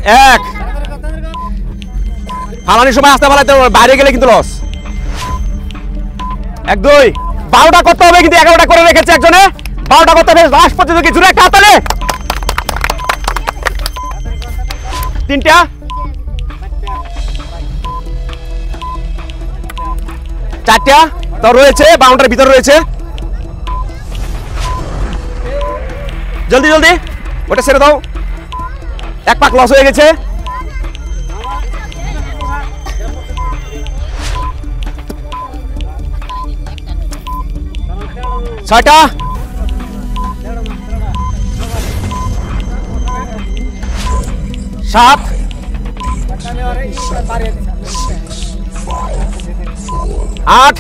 এক ফালানির সময় আসতে পারলে বাইরে গেলে কিন্তু লস। 1 2 12টা করতে হবে কিন্তু 11টা করে রেখেছে একজনে। 12টা করতে হবে লাস্ট পর্যন্ত কি জুড়ে একটা হাতালে 3টা 4টা তো রয়েছে বাউন্ডারির ভিতরে রয়েছে। জলদি জলদি ওটা ছেড়ে দাও। 1 পাক লস হয়ে গেছে। ছয়টা 7 8